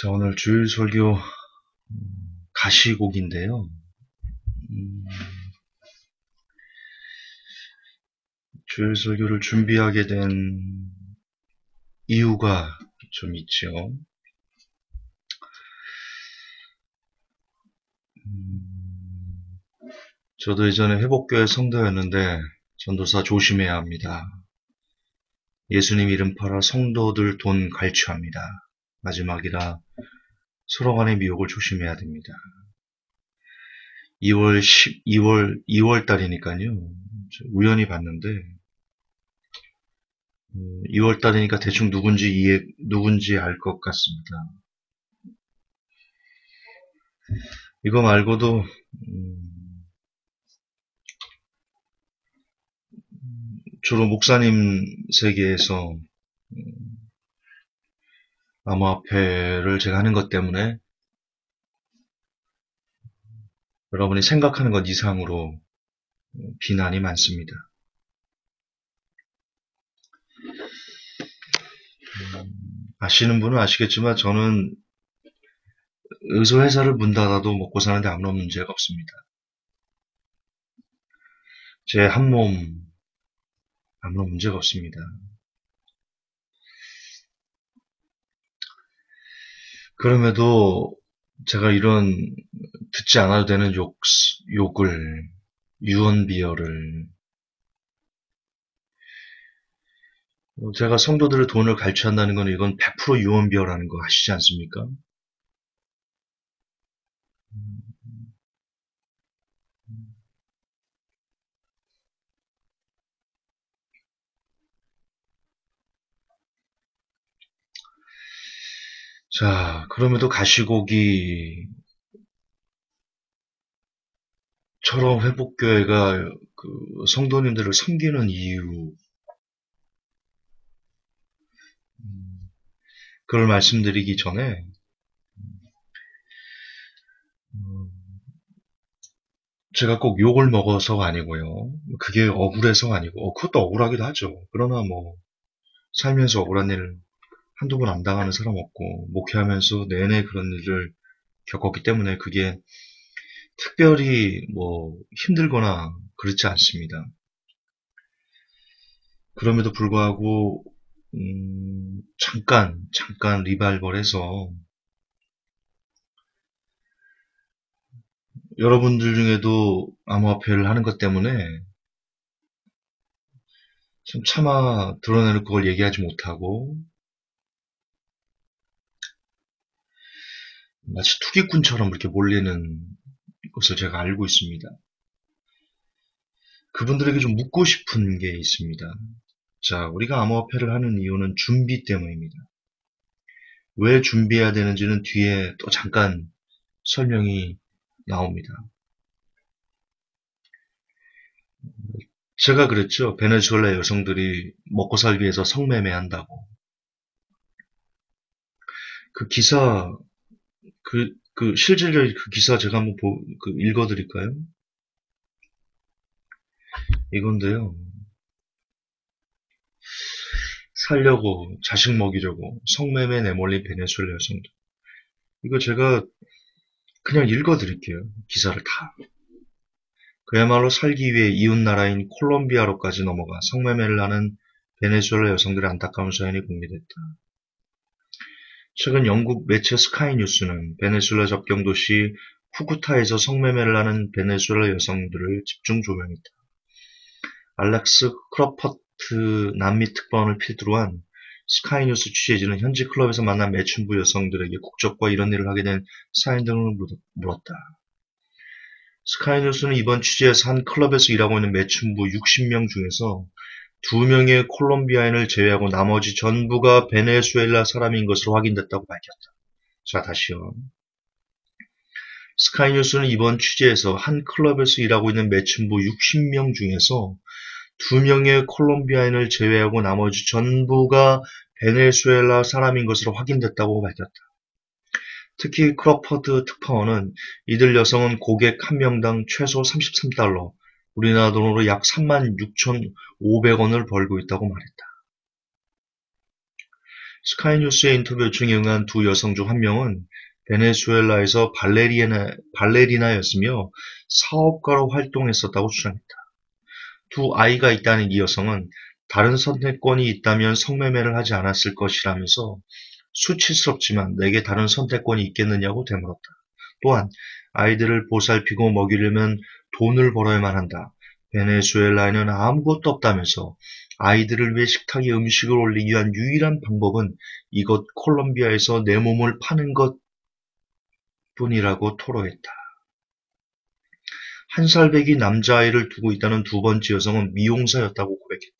자, 오늘 주일 설교 가시곡인데요. 주일 설교를 준비하게 된 이유가 좀 있죠. 저도 예전에 회복교회 성도였는데 전도사 조심해야 합니다. 예수님 이름 팔아 성도들 돈 갈취합니다. 마지막이라 서로 간의 미혹을 조심해야 됩니다. 2월 달이니까요. 우연히 봤는데 2월 달이니까 대충 누군지 알 것 같습니다. 이거 말고도 주로 목사님 세계에서 암호화폐를 제가 하는 것 때문에 여러분이 생각하는 것 이상으로 비난이 많습니다. 아시는 분은 아시겠지만 저는 의소회사를 문 닫아도 먹고 사는데 아무런 문제가 없습니다. 제 한 몸 아무런 문제가 없습니다. 그럼에도 제가 이런 듣지 않아도 되는 욕을, 유언비어를 제가 성도들의 돈을 갈취한다는 건 이건 100% 유언비어라는 거 아시지 않습니까? 자, 그럼에도 가시곡이처럼 회복교회가 그 성도님들을 섬기는 이유, 그걸 말씀드리기 전에 제가 꼭 욕을 먹어서가 아니고요. 그게 억울해서가 아니고, 그것도 억울하기도 하죠. 그러나 뭐 살면서 억울한 일 한두 번 안 당하는 사람 없고, 목회하면서 내내 그런 일을 겪었기 때문에 그게 특별히 뭐 힘들거나 그렇지 않습니다. 그럼에도 불구하고 잠깐 리발벌해서 여러분들 중에도 암호화폐를 하는 것 때문에 좀 차마 드러내는 그걸 얘기하지 못하고 마치 투기꾼처럼 이렇게 몰리는 것을 제가 알고 있습니다. 그분들에게 좀 묻고 싶은 게 있습니다. 자, 우리가 암호화폐를 하는 이유는 준비 때문입니다. 왜 준비해야 되는지는 뒤에 또 잠깐 설명이 나옵니다. 제가 그랬죠. 베네수엘라 여성들이 먹고 살기 위해서 성매매한다고. 그 기사, 실질적인 그 기사 제가 한번 읽어드릴까요? 이건데요. 살려고, 자식 먹이려고, 성매매 내몰린 베네수엘라 여성들. 이거 제가 그냥 읽어드릴게요. 기사를 다. 그야말로 살기 위해 이웃나라인 콜롬비아로까지 넘어가 성매매를 하는 베네수엘라 여성들의 안타까운 사연이 공개됐다. 최근 영국 매체 스카이 뉴스는 베네수엘라 접경 도시 쿠쿠타에서 성매매를 하는 베네수엘라 여성들을 집중 조명했다. 알렉스 크로퍼트 남미 특파원을 필두로 한 스카이 뉴스 취재진은 현지 클럽에서 만난 매춘부 여성들에게 국적과 이런 일을 하게 된 사연 등을 물었다. 스카이 뉴스는 이번 취재에서 한 클럽에서 일하고 있는 매춘부 60명 중에서 2명의 콜롬비아인을 제외하고 나머지 전부가 베네수엘라 사람인 것으로 확인됐다고 밝혔다. 자, 다시요. 스카이뉴스는 이번 취재에서 한 클럽에서 일하고 있는 매춘부 60명 중에서 2명의 콜롬비아인을 제외하고 나머지 전부가 베네수엘라 사람인 것으로 확인됐다고 밝혔다. 특히 크로퍼드 특파원은 이들 여성은 고객 한 명당 최소 33달러, 우리나라 돈으로 약 36,500원을 벌고 있다고 말했다. 스카이뉴스의 인터뷰 중에 응한 두 여성 중 한 명은 베네수엘라에서 발레리나였으며 사업가로 활동했었다고 주장했다. 두 아이가 있다는 이 여성은 다른 선택권이 있다면 성매매를 하지 않았을 것이라면서 수치스럽지만 내게 다른 선택권이 있겠느냐고 되물었다. 또한 아이들을 보살피고 먹이려면 돈을 벌어야만 한다. 베네수엘라에는 아무것도 없다면서 아이들을 위해 식탁에 음식을 올리기 위한 유일한 방법은 이곳 콜롬비아에서 내 몸을 파는 것뿐이라고 토로했다. 한 살배기 남자아이를 두고 있다는 두 번째 여성은 미용사였다고 고백했다.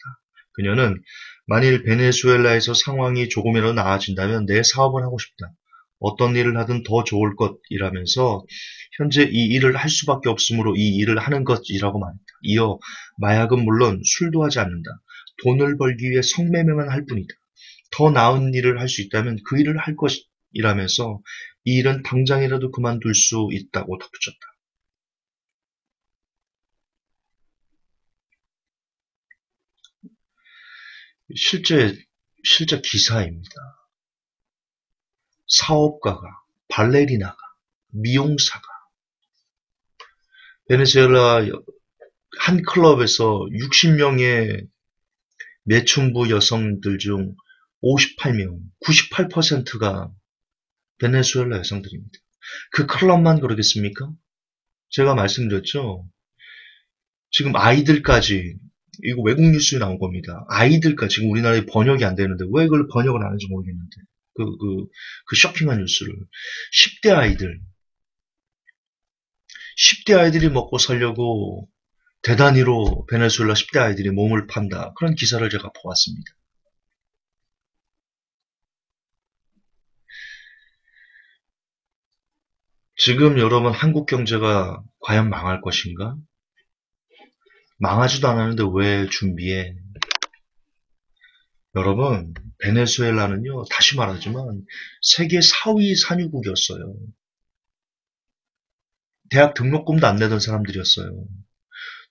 그녀는 만일 베네수엘라에서 상황이 조금이라도 나아진다면 내 사업을 하고 싶다. 어떤 일을 하든 더 좋을 것이라면서 현재 이 일을 할 수밖에 없으므로 이 일을 하는 것이라고 말했다. 이어 마약은 물론 술도 하지 않는다. 돈을 벌기 위해 성매매만 할 뿐이다. 더 나은 일을 할 수 있다면 그 일을 할 것이라면서 이 일은 당장이라도 그만둘 수 있다고 덧붙였다. 실제 기사입니다. 사업가가, 발레리나가, 미용사가 베네수엘라 한 클럽에서 60명의 매춘부 여성들 중 58명, 98%가 베네수엘라 여성들입니다. 그 클럽만 그러겠습니까? 제가 말씀드렸죠. 지금 아이들까지, 이거 외국 뉴스에 나온 겁니다. 아이들까지, 지금 우리나라에 번역이 안 되는데, 왜 그걸 번역을 안 하는지 모르겠는데, 그 쇼킹한 뉴스를. 10대 아이들, 10대 아이들이 먹고 살려고 대단위로 베네수엘라 10대 아이들이 몸을 판다. 그런 기사를 제가 보았습니다. 지금 여러분 한국 경제가 과연 망할 것인가? 망하지도 않았는데 왜 준비해? 여러분, 베네수엘라는요, 다시 말하지만 세계 4위 산유국이었어요. 대학 등록금도 안 내던 사람들이었어요.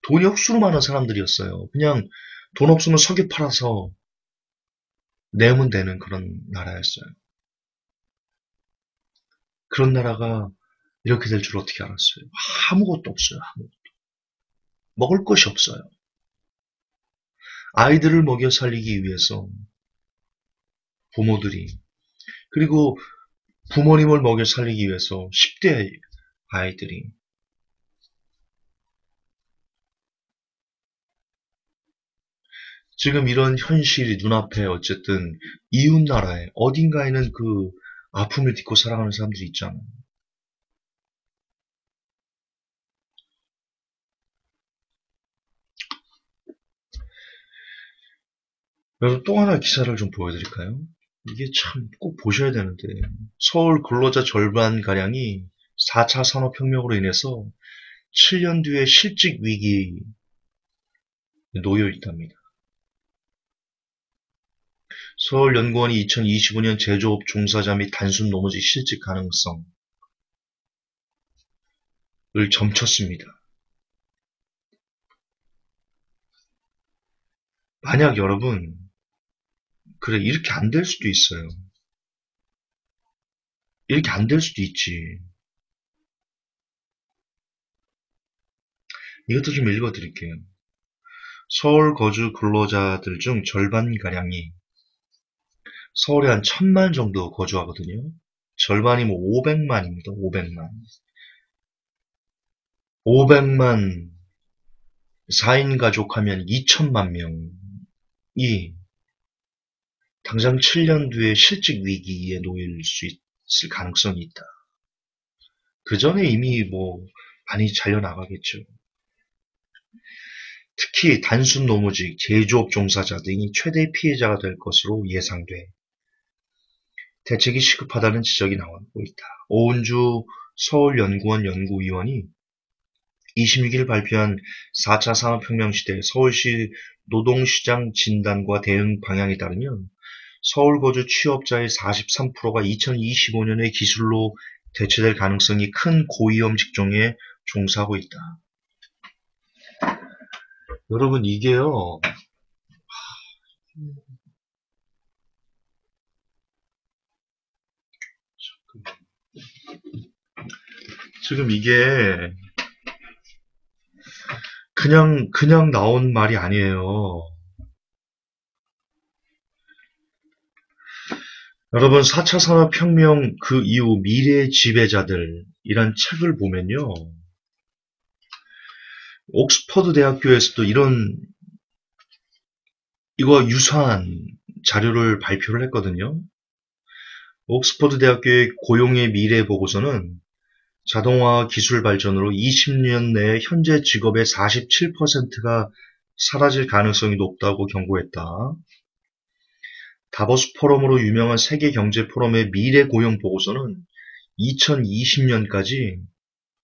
돈이 억수로 많은 사람들이었어요. 그냥 돈 없으면 석유 팔아서 내면 되는 그런 나라였어요. 그런 나라가 이렇게 될 줄 어떻게 알았어요? 아무것도 없어요. 먹을 것이 없어요. 아이들을 먹여 살리기 위해서 부모들이, 그리고 부모님을 먹여 살리기 위해서 10대 아이들이, 지금 이런 현실이 눈앞에 어쨌든 이웃 나라에 어딘가에는 그 아픔을 딛고 살아가는 사람들이 있잖아요. 여러분 또 하나 기사를 좀 보여드릴까요? 이게 참 꼭 보셔야 되는데 서울 근로자 절반가량이 4차 산업혁명으로 인해서 7년 뒤에 실직 위기에 놓여 있답니다. 서울연구원이 2025년 제조업 종사자 및 단순 노무직 실직 가능성을 점쳤습니다. 만약 여러분, 그래, 이렇게 안 될 수도 있어요. 이렇게 안 될 수도 있지. 이것도 좀 읽어드릴게요. 서울 거주 근로자들 중 절반가량이 서울에 한 1000만 정도 거주하거든요. 절반이 뭐 500만입니다. 500만. 500만 4인 가족하면 2천만 명이 당장 7년 뒤에 실직 위기에 놓일 수 있을 가능성이 있다. 그 전에 이미 뭐 많이 잘려나가겠죠. 특히 단순 노무직, 제조업 종사자 등이 최대 피해자가 될 것으로 예상돼 대책이 시급하다는 지적이 나오고 있다. 오은주 서울연구원 연구위원이 26일 발표한 4차 산업혁명 시대 서울시 노동시장 진단과 대응 방향에 따르면 서울 거주 취업자의 43%가 2025년에 기술로 대체될 가능성이 큰 고위험 직종에 종사하고 있다. 여러분 이게요. 지금 이게 그냥 나온 말이 아니에요. 여러분, 4차 산업혁명 그 이후 미래의 지배자들이란 책을 보면요. 옥스퍼드 대학교에서도 이거 유사한 자료를 발표를 했거든요. 옥스퍼드 대학교의 고용의 미래 보고서는 자동화 기술 발전으로 20년 내에 현재 직업의 47%가 사라질 가능성이 높다고 경고했다. 다보스 포럼으로 유명한 세계 경제 포럼의 미래 고용 보고서는 2020년까지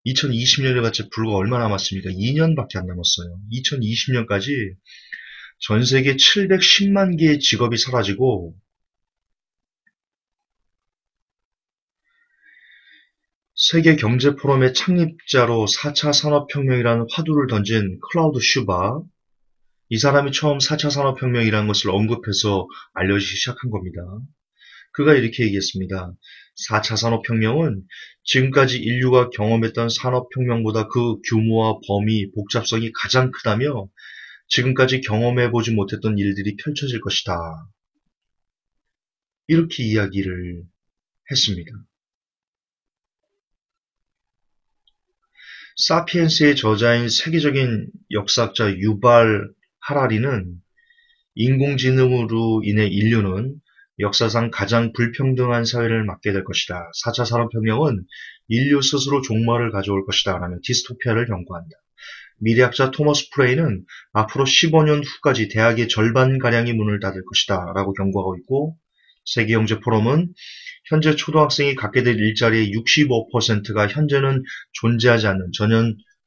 2020년에 같이 불과 얼마 남았습니까? 2년밖에 안 남았어요. 2020년까지 전 세계 710만 개의 직업이 사라지고 세계 경제 포럼의 창립자로 4차 산업혁명이라는 화두를 던진 클라우드 슈바, 이 사람이 처음 4차 산업혁명이라는 것을 언급해서 알려지기 시작한 겁니다. 그가 이렇게 얘기했습니다. 4차 산업혁명은 지금까지 인류가 경험했던 산업혁명보다 그 규모와 범위, 복잡성이 가장 크다며 지금까지 경험해보지 못했던 일들이 펼쳐질 것이다. 이렇게 이야기를 했습니다. 사피엔스의 저자인 세계적인 역사학자 유발 하라리는 인공지능으로 인해 인류는 역사상 가장 불평등한 사회를 맞게 될 것이다. 4차 산업혁명은 인류 스스로 종말을 가져올 것이다. 라며 디스토피아를 경고한다. 미래학자 토머스 프레이는 앞으로 15년 후까지 대학의 절반가량이 문을 닫을 것이다. 라고 경고하고 있고, 세계경제포럼은 현재 초등학생이 갖게 될 일자리의 65%가 현재는 존재하지 않는 전혀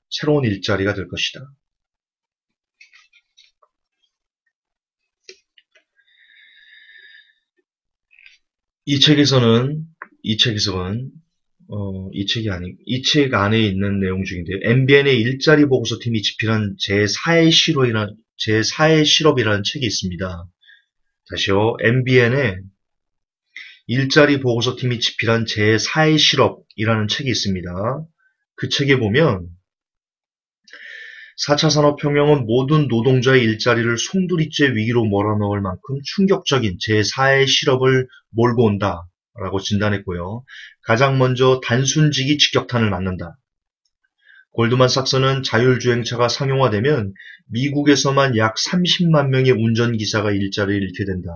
새로운 일자리가 될 것이다. 이 책 안에 있는 내용 중인데요. MBN의 일자리 보고서 팀이 집필한 제4의 실업이라는 책이 있습니다. 다시요. MBN의 일자리 보고서 팀이 집필한 제4의 실업이라는 책이 있습니다. 그 책에 보면 4차 산업혁명은 모든 노동자의 일자리를 송두리째 위기로 몰아넣을 만큼 충격적인 제4의 실업을 몰고 온다 라고 진단했고요. 가장 먼저 단순직이 직격탄을 맞는다. 골드만삭스는 자율주행차가 상용화되면 미국에서만 약 30만 명의 운전기사가 일자리를 잃게 된다.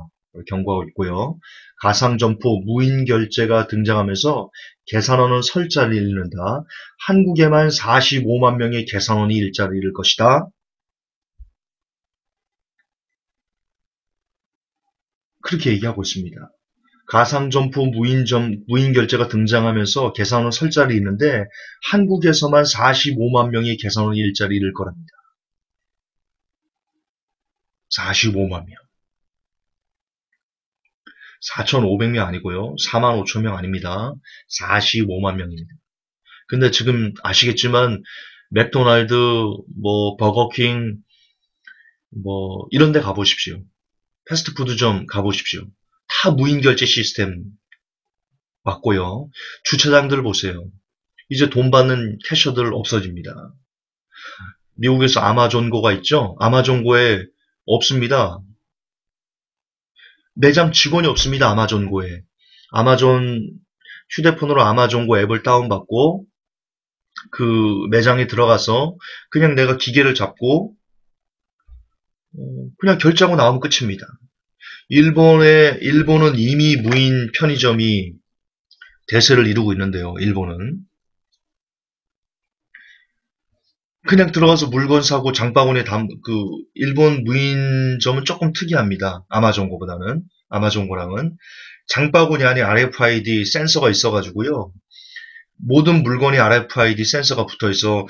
경고하고 있고요. 가상점포, 무인결제가 등장하면서 계산원은 설 자리를 잃는다. 한국에만 45만 명의 계산원이 일자리를 잃을 것이다. 그렇게 얘기하고 있습니다. 가상점포, 무인결제가 등장하면서 계산원 설 자리를 잃는데 한국에서만 45만 명의 계산원이 일자리를 잃을 거랍니다. 45만 명. 4,500명 아니고요. 45,000명 아닙니다. 45만 명입니다. 근데 지금 아시겠지만 맥도날드, 버거킹, 이런 데 가보십시오. 패스트푸드점 가보십시오. 다 무인결제 시스템 맞고요. 주차장들 보세요. 이제 돈 받는 캐셔들 없어집니다. 미국에서 아마존고가 있죠? 아마존고에 없습니다. 매장 직원이 없습니다. 아마존고에. 아마존 휴대폰으로 아마존고 앱을 다운받고 그 매장에 들어가서 그냥 내가 기계를 잡고 그냥 결제하고 나오면 끝입니다. 일본은 이미 무인 편의점이 대세를 이루고 있는데요. 일본은 그냥 들어가서 물건 사고 장바구니에 일본 무인점은 조금 특이합니다. 아마존고랑은 장바구니 안에 RFID 센서가 있어가지고요. 모든 물건이 RFID 센서가 붙어있어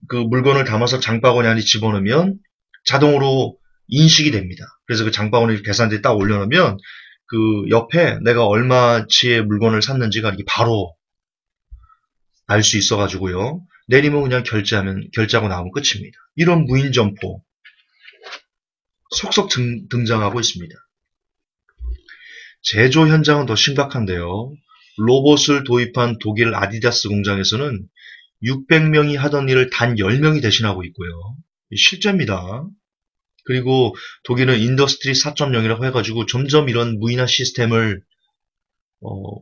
그 물건을 담아서 장바구니 안에 집어넣으면 자동으로 인식이 됩니다. 그래서 그 장바구니 계산대에 딱 올려놓으면 그 옆에 내가 얼마치의 물건을 샀는지가 이렇게 바로 알 수 있어가지고요. 내리면 그냥 결제하고 나오면 끝입니다. 이런 무인 점포 속속 등장하고 있습니다. 제조 현장은 더 심각한데요. 로봇을 도입한 독일 아디다스 공장에서는 600명이 하던 일을 단 10명이 대신하고 있고요. 실제입니다. 그리고 독일은 인더스트리 4.0이라고 해가지고 점점 이런 무인화 시스템을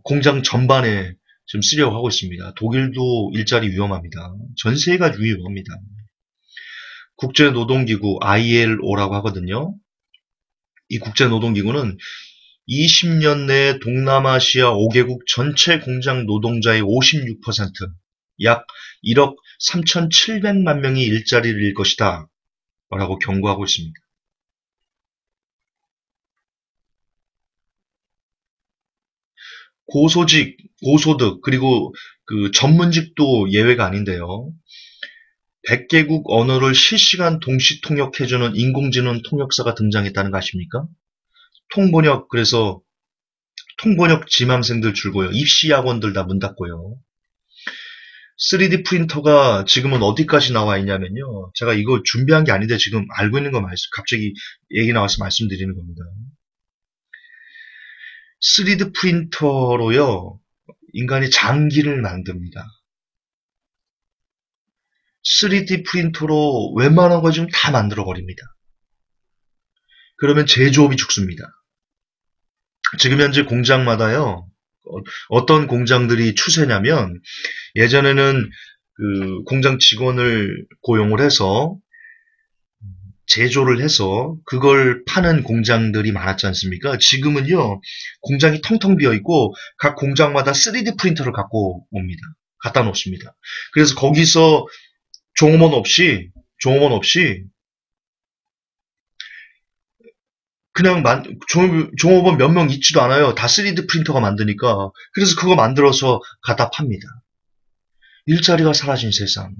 공장 전반에 지금 쓰려고 하고 있습니다. 독일도 일자리 위험합니다. 전 세계가 위험합니다. 국제노동기구 ILO라고 하거든요. 이 국제노동기구는 20년 내에 동남아시아 5개국 전체 공장 노동자의 56%, 약 1억 3,700만 명이 일자리를 잃을 것이다 라고 경고하고 있습니다. 고소직, 고소득, 그리고 그 전문직도 예외가 아닌데요. 100개국 언어를 실시간 동시 통역해주는 인공지능 통역사가 등장했다는 거 아십니까? 통번역, 그래서 통번역 지망생들 줄고요. 입시 학원들 다 문 닫고요. 3D 프린터가 지금은 어디까지 나와 있냐면요. 제가 이거 준비한 게 아닌데 지금 알고 있는 거 갑자기 얘기 나와서 말씀드리는 겁니다. 3D 프린터로요. 인간이 장기를 만듭니다. 3D 프린터로 웬만한 거 지금 다 만들어 버립니다. 그러면 제조업이 죽습니다. 지금 현재 공장마다요. 어떤 공장들이 추세냐면 예전에는 그 공장 직원을 고용을 해서 제조를 해서 그걸 파는 공장들이 많았지 않습니까? 지금은요, 공장이 텅텅 비어 있고 각 공장마다 3D 프린터를 갖고 옵니다. 갖다 놓습니다. 그래서 거기서 종업원 없이 그냥 종업원 몇 명 있지도 않아요. 다 3D 프린터가 만드니까. 그래서 그거 만들어서 갖다 팝니다. 일자리가 사라진 세상.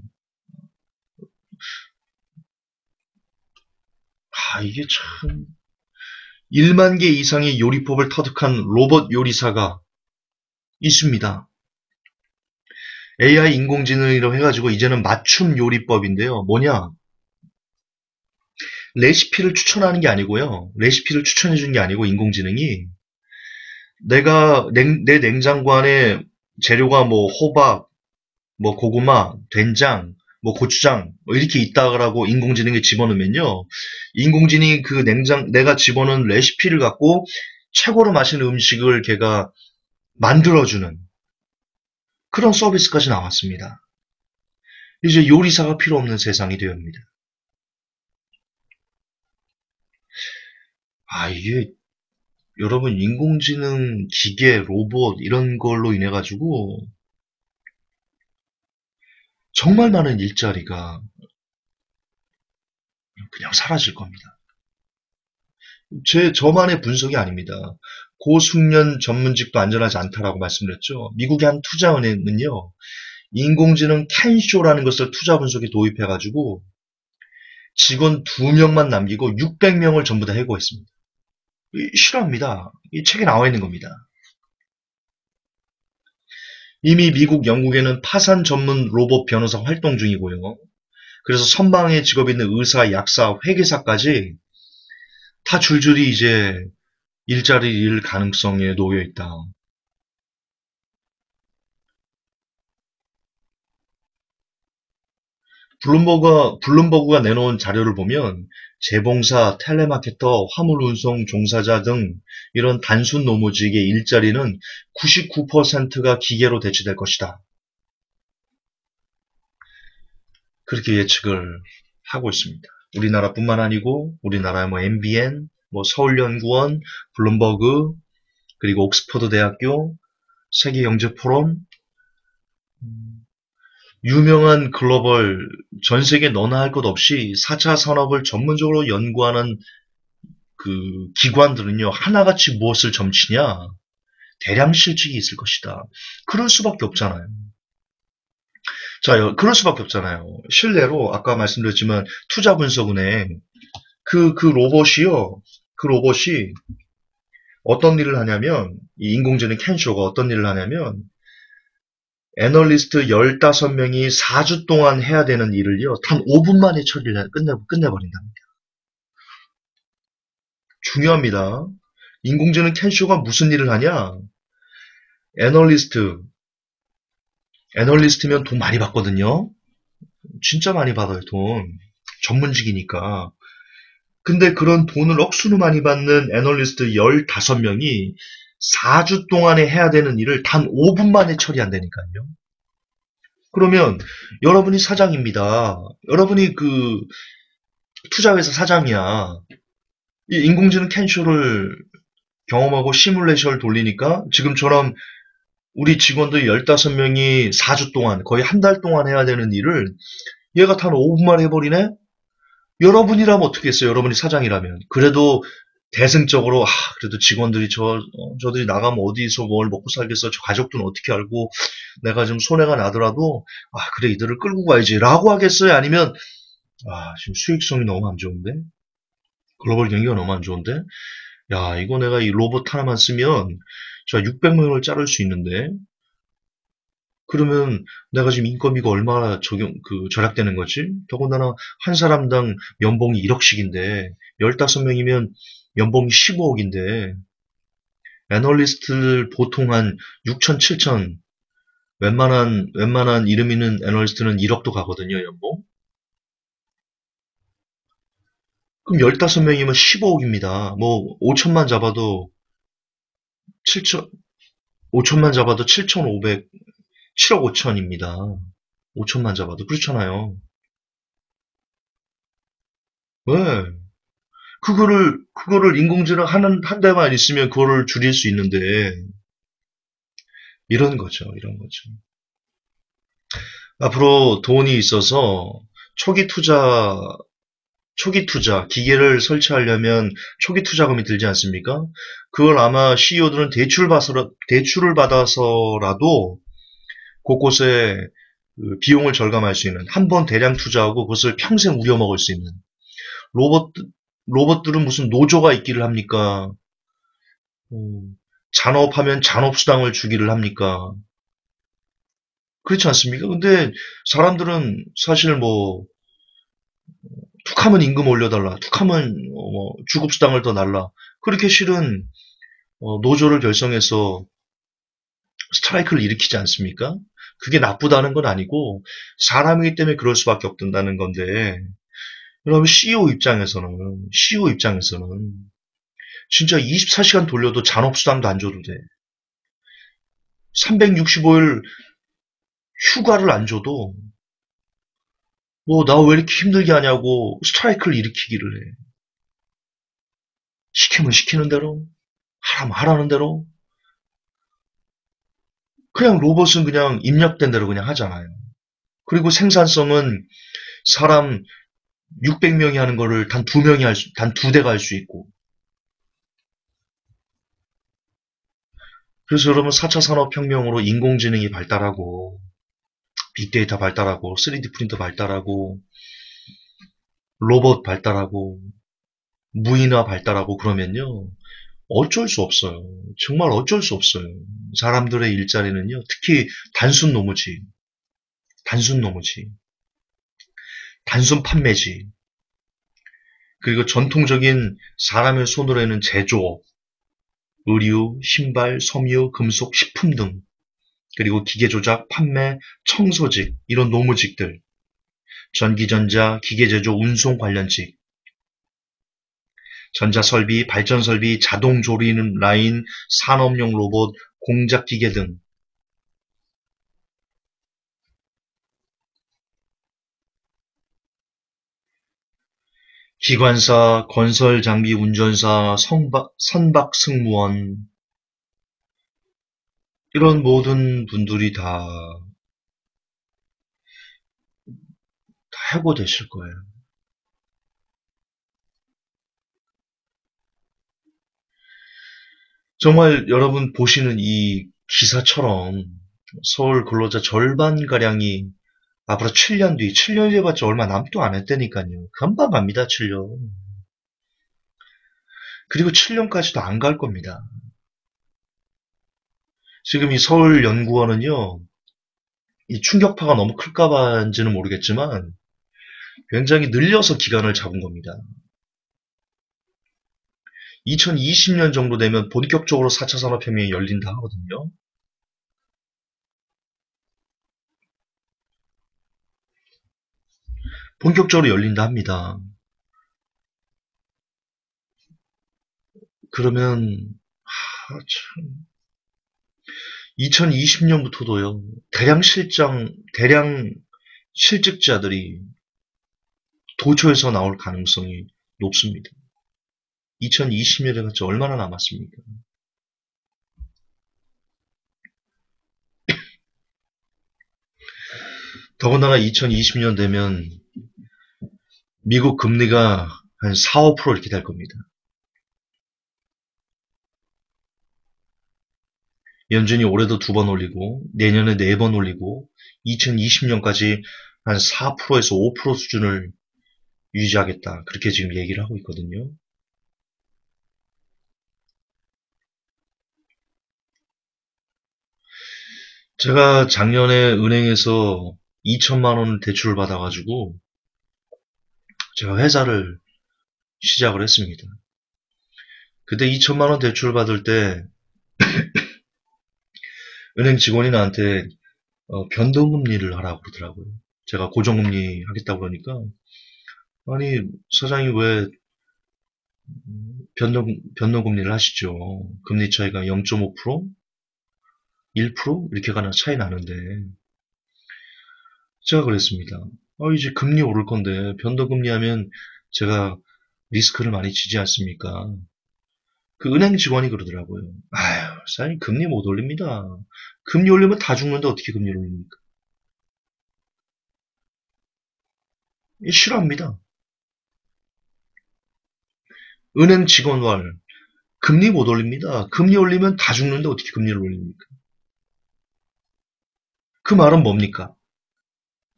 이게 참 1만 개 이상의 요리법을 터득한 로봇 요리사가 있습니다. AI 인공지능이라고 해가지고 이제는 맞춤 요리법인데요. 뭐냐? 레시피를 추천하는 게 아니고요. 레시피를 추천해 주는 게 아니고 인공지능이 내 냉장고 안에 재료가 뭐 호박, 뭐 고구마, 된장, 뭐 고추장 뭐 이렇게 있다라고 인공지능에 집어넣으면요. 인공지능이 그 내가 집어넣은 레시피를 갖고 최고로 맛있는 음식을 걔가 만들어주는 그런 서비스까지 나왔습니다. 이제 요리사가 필요 없는 세상이 되옵니다. 이게 여러분 인공지능, 기계, 로봇 이런 걸로 인해 가지고 정말 많은 일자리가 그냥 사라질 겁니다. 저만의 분석이 아닙니다. 고숙련 전문직도 안전하지 않다라고 말씀드렸죠. 미국의 한 투자은행은요, 인공지능 캔쇼라는 것을 투자 분석에 도입해가지고 직원 2명만 남기고 600명을 전부 다 해고했습니다. 실화입니다. 이 책에 나와 있는 겁니다. 이미 미국, 영국에는 파산 전문 로봇 변호사 활동 중이고요. 그래서 선방의 직업이 있는 의사, 약사, 회계사까지 다 줄줄이 이제 일자리를 잃을 가능성에 놓여 있다. 블룸버그가 내놓은 자료를 보면 재봉사, 텔레마케터, 화물운송 종사자 등 이런 단순 노무직의 일자리는 99%가 기계로 대체될 것이다. 그렇게 예측을 하고 있습니다. 우리나라뿐만 아니고 우리나라의 뭐 MBN, 뭐 서울연구원, 블룸버그, 그리고 옥스퍼드 대학교, 세계경제포럼, 유명한 글로벌 전 세계 너나 할 것 없이 4차 산업을 전문적으로 연구하는 그 기관들은요 하나같이 무엇을 점치냐 대량 실직이 있을 것이다. 그럴 수밖에 없잖아요. 자, 그럴 수밖에 없잖아요. 실례로 아까 말씀드렸지만 투자분석은행 그 로봇이요. 그 로봇이 어떤 일을 하냐면 이 인공지능 캔쇼가 어떤 일을 하냐면 애널리스트 15명이 4주 동안 해야 되는 일을요. 단 5분 만에 처리를 끝내버린답니다. 중요합니다. 인공지능 캔쇼가 무슨 일을 하냐? 애널리스트 애널리스트면 돈 많이 받거든요. 진짜 많이 받아요, 돈. 전문직이니까. 근데 그런 돈을 억수로 많이 받는 애널리스트 15명이 4주 동안에 해야 되는 일을 단 5분 만에 처리한다니까요. 그러면 여러분이 사장입니다. 여러분이 그 투자회사 사장이야. 이 인공지능 캔쇼를 경험하고 시뮬레이션을 돌리니까 지금처럼 우리 직원들 15명이 4주 동안, 거의 한 달 동안 해야 되는 일을 얘가 단 5분만 해버리네? 여러분이라면 어떻게 했어요? 여러분이 사장이라면. 그래도 대승적으로, 그래도 직원들이 저들이 나가면 어디서 뭘 먹고 살겠어? 저 가족들은 어떻게 알고 내가 지금 손해가 나더라도, 그래, 이들을 끌고 가야지. 라고 하겠어요? 아니면, 지금 수익성이 너무 안 좋은데? 글로벌 경기가 너무 안 좋은데? 야, 이거 내가 이 로봇 하나만 쓰면, 저 600명을 자를 수 있는데? 그러면 내가 지금 인건비가 얼마나 절약되는 거지? 더군다나 한 사람당 연봉이 1억씩인데, 15명이면 연봉이 15억인데, 애널리스트를 보통 한 6천, 7천, 웬만한 이름 있는 애널리스트는 1억도 가거든요, 연봉. 그럼 15명이면 15억입니다. 뭐, 5천만 잡아도 7천, 5천만 잡아도 7,500, 7억 5천입니다. 5천만 잡아도. 그렇잖아요. 왜? 그거를 인공지능 한 대만 있으면 그거를 줄일 수 있는데, 이런 거죠, 이런 거죠. 앞으로 돈이 있어서 초기 투자, 기계를 설치하려면 초기 투자금이 들지 않습니까? 그걸 아마 CEO들은 대출을 받아서라도 곳곳에 그 비용을 절감할 수 있는, 한 번 대량 투자하고 그것을 평생 우려먹을 수 있는, 로봇, 로봇들은 무슨 노조가 있기를 합니까? 잔업하면 잔업수당을 주기를 합니까? 그렇지 않습니까? 근데 사람들은 사실 뭐 툭하면 임금 올려달라, 툭하면 뭐 주급수당을 더 날라. 그렇게 실은 노조를 결성해서 스트라이크를 일으키지 않습니까? 그게 나쁘다는 건 아니고 사람이기 때문에 그럴 수밖에 없다는 건데, 그러면 CEO 입장에서는 진짜 24시간 돌려도 잔업수당도 안 줘도 돼. 365일 휴가를 안 줘도 뭐 나 왜 이렇게 힘들게 하냐고 스트라이크를 일으키기를 해. 시키면 시키는 대로, 하라면 하라는 대로. 그냥 로봇은 그냥 입력된 대로 그냥 하잖아요. 그리고 생산성은 사람 600명이 하는 거를 단 2대가 할 수 있고. 그래서 여러분 4차 산업혁명으로 인공지능이 발달하고, 빅데이터 발달하고, 3D 프린터 발달하고, 로봇 발달하고, 무인화 발달하고 그러면요. 어쩔 수 없어요. 정말 어쩔 수 없어요. 사람들의 일자리는요. 특히 단순 노무지, 단순 노무지, 단순 판매지, 그리고 전통적인 사람의 손으로 하는 제조업, 의류, 신발, 섬유, 금속, 식품 등, 그리고 기계 조작, 판매, 청소직, 이런 노무직들, 전기전자, 기계제조, 운송 관련직, 전자설비, 발전설비, 자동 조리는 라인, 산업용 로봇, 공작기계 등, 기관사, 건설 장비 운전사, 선박 승무원, 이런 모든 분들이 다 해고되실 거예요. 정말 여러분 보시는 이 기사처럼 서울 근로자 절반가량이 앞으로 7년 뒤, 7년 뒤에봤자 얼마 남도 안 했다니까요. 금방 갑니다, 7년. 그리고 7년까지도 안 갈 겁니다. 지금 이 서울연구원은요, 이 충격파가 너무 클까봐인지는 모르겠지만 굉장히 늘려서 기간을 잡은 겁니다. 2020년 정도 되면 본격적으로 4차 산업혁명이 열린다 하거든요. 본격적으로 열린다 합니다. 그러면, 참, 2020년부터도요, 대량 실직자들이 도처에서 나올 가능성이 높습니다. 2020년에 같이 얼마나 남았습니까? 더군다나 2020년 되면 미국 금리가 한 4, 5% 이렇게 될 겁니다. 연준이 올해도 2번 올리고 내년에 4번 올리고 2020년까지 한 4%에서 5% 수준을 유지하겠다. 그렇게 지금 얘기를 하고 있거든요. 제가 작년에 은행에서 2천만 원 대출을 받아가지고 제가 회사를 시작을 했습니다. 그때 2천만 원 대출을 받을 때 은행 직원이 나한테 변동금리를 하라고 그러더라고요. 제가 고정금리 하겠다고 그러니까 아니 사장님 왜 변동금리를 하시죠? 금리 차이가 0.5%, 1% 이렇게 가나 차이 나는데 제가 그랬습니다. 이제 금리 오를 건데 변동금리 하면 제가 리스크를 많이 지지 않습니까? 그 은행 직원이 그러더라고요. 아유, 사장님 금리 못 올립니다. 금리 올리면 다 죽는데 어떻게 금리를 올립니까? 싫어합니다. 은행 직원 말 금리 못 올립니다. 금리 올리면 다 죽는데 어떻게 금리를 올립니까? 그 말은 뭡니까?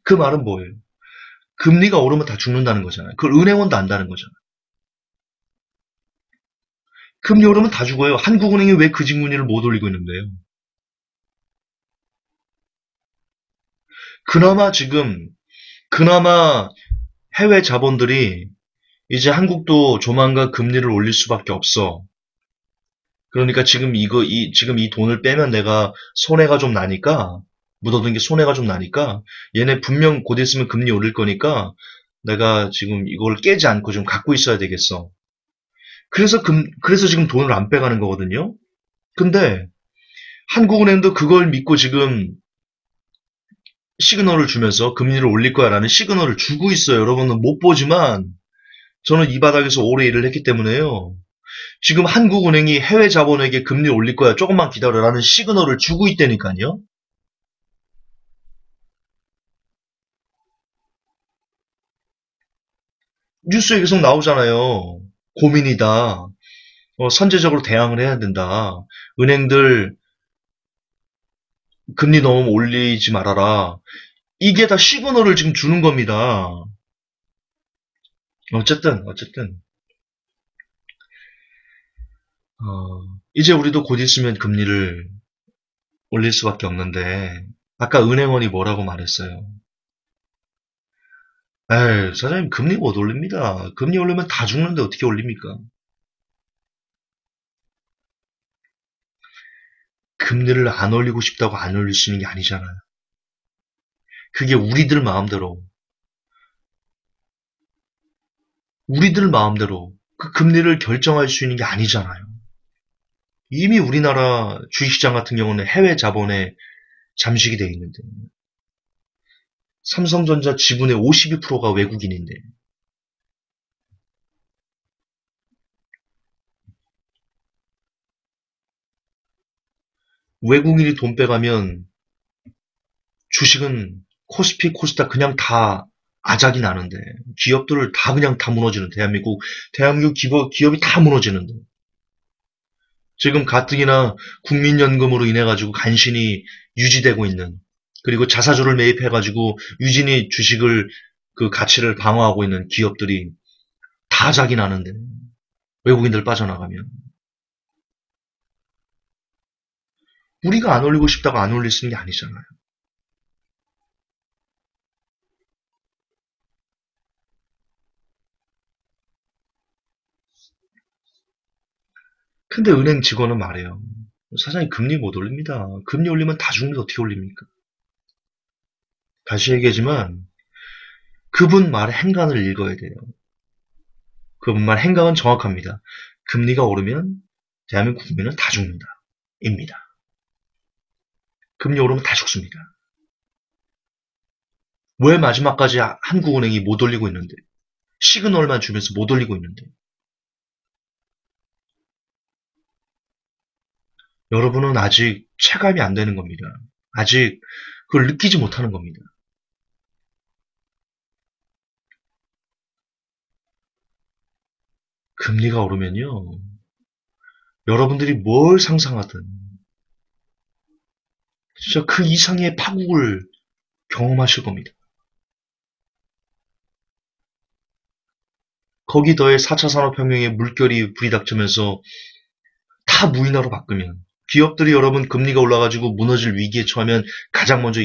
그 말은 뭐예요? 금리가 오르면 다 죽는다는 거잖아요. 그걸 은행원도 안다는 거잖아요. 금리 오르면 다 죽어요. 한국은행이 왜 그 직문위를 못 올리고 있는데요? 그나마 지금, 그나마 해외 자본들이 이제 한국도 조만간 금리를 올릴 수밖에 없어. 그러니까 지금 이 돈을 빼면 내가 손해가 좀 나니까, 묻어둔 게 손해가 좀 나니까, 얘네 분명 곧 있으면 금리 올릴 거니까, 내가 지금 이걸 깨지 않고 좀 갖고 있어야 되겠어. 그래서 지금 돈을 안 빼가는 거거든요. 근데, 한국은행도 그걸 믿고 지금 시그널을 주면서 금리를 올릴 거야라는 시그널을 주고 있어요. 여러분은 못 보지만, 저는 이 바닥에서 오래 일을 했기 때문에요. 지금 한국은행이 해외 자본에게 금리 올릴 거야. 조금만 기다려라는 시그널을 주고 있다니까요. 뉴스에 계속 나오잖아요. 고민이다. 선제적으로 대응을 해야 된다. 은행들 금리 너무 올리지 말아라. 이게 다 시그널을 지금 주는 겁니다. 어쨌든 이제 우리도 곧 있으면 금리를 올릴 수밖에 없는데 아까 은행원이 뭐라고 말했어요? 에이, 사장님 금리 못 올립니다. 금리 올리면 다 죽는데 어떻게 올립니까? 금리를 안 올리고 싶다고 안 올릴 수 있는 게 아니잖아요. 그게 우리들 마음대로 그 금리를 결정할 수 있는 게 아니잖아요. 이미 우리나라 주식시장 같은 경우는 해외 자본에 잠식이 돼 있는데 삼성전자 지분의 52%가 외국인인데 외국인이 돈 빼가면 주식은 코스피, 코스닥 그냥 다 아작이 나는데 기업들을 다 그냥 다 무너지는 대한민국 기업이 다 무너지는데 지금 가뜩이나 국민연금으로 인해 가지고 간신히 유지되고 있는 그리고 자사주를 매입해 가지고 유진이 주식을 그 가치를 방어하고 있는 기업들이 다 아작이 나는데 외국인들 빠져나가면 우리가 안 올리고 싶다고 안 올릴 수 있는 게 아니잖아요. 근데 은행 직원은 말해요. 사장님 금리 못 올립니다. 금리 올리면 다 죽는데 어떻게 올립니까? 다시 얘기하지만 그분 말의 행간을 읽어야 돼요. 그분 말 행간은 정확합니다. 금리가 오르면 대한민국 국민은 다 죽는다. 입니다. 금리 오르면 다 죽습니다. 왜 마지막까지 한국은행이 못 올리고 있는데, 시그널만 주면서 못 올리고 있는데, 여러분은 아직 체감이 안 되는 겁니다. 아직 그걸 느끼지 못하는 겁니다. 금리가 오르면요, 여러분들이 뭘 상상하든 진짜 그 이상의 파국을 경험하실 겁니다. 거기 더해 4차 산업혁명의 물결이 불이 닥치면서 다 무인화로 바꾸면 기업들이 여러분 금리가 올라가지고 무너질 위기에 처하면 가장 먼저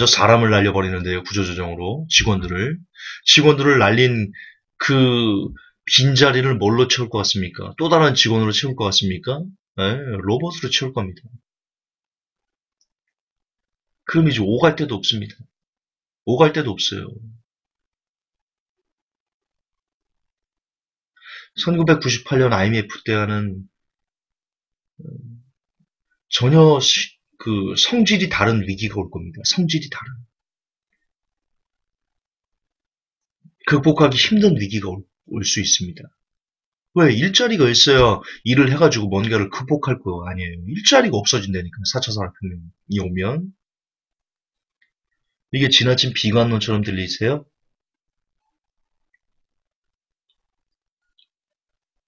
사람을 날려버리는데요. 구조조정으로 직원들을 날린 그 빈자리를 뭘로 채울 것 같습니까? 또 다른 직원으로 채울 것 같습니까? 네, 로봇으로 채울 겁니다. 그럼 이제 오갈 데도 없습니다. 오갈 데도 없어요. 1998년 IMF 때와는 전혀 그 성질이 다른 위기가 올 겁니다. 성질이 다른. 극복하기 힘든 위기가 올 수 있습니다. 왜? 일자리가 있어야 일을 해가지고 뭔가를 극복할 거 아니에요. 일자리가 없어진다니까. 4차 산업혁명이 오면. 이게 지나친 비관론처럼 들리세요?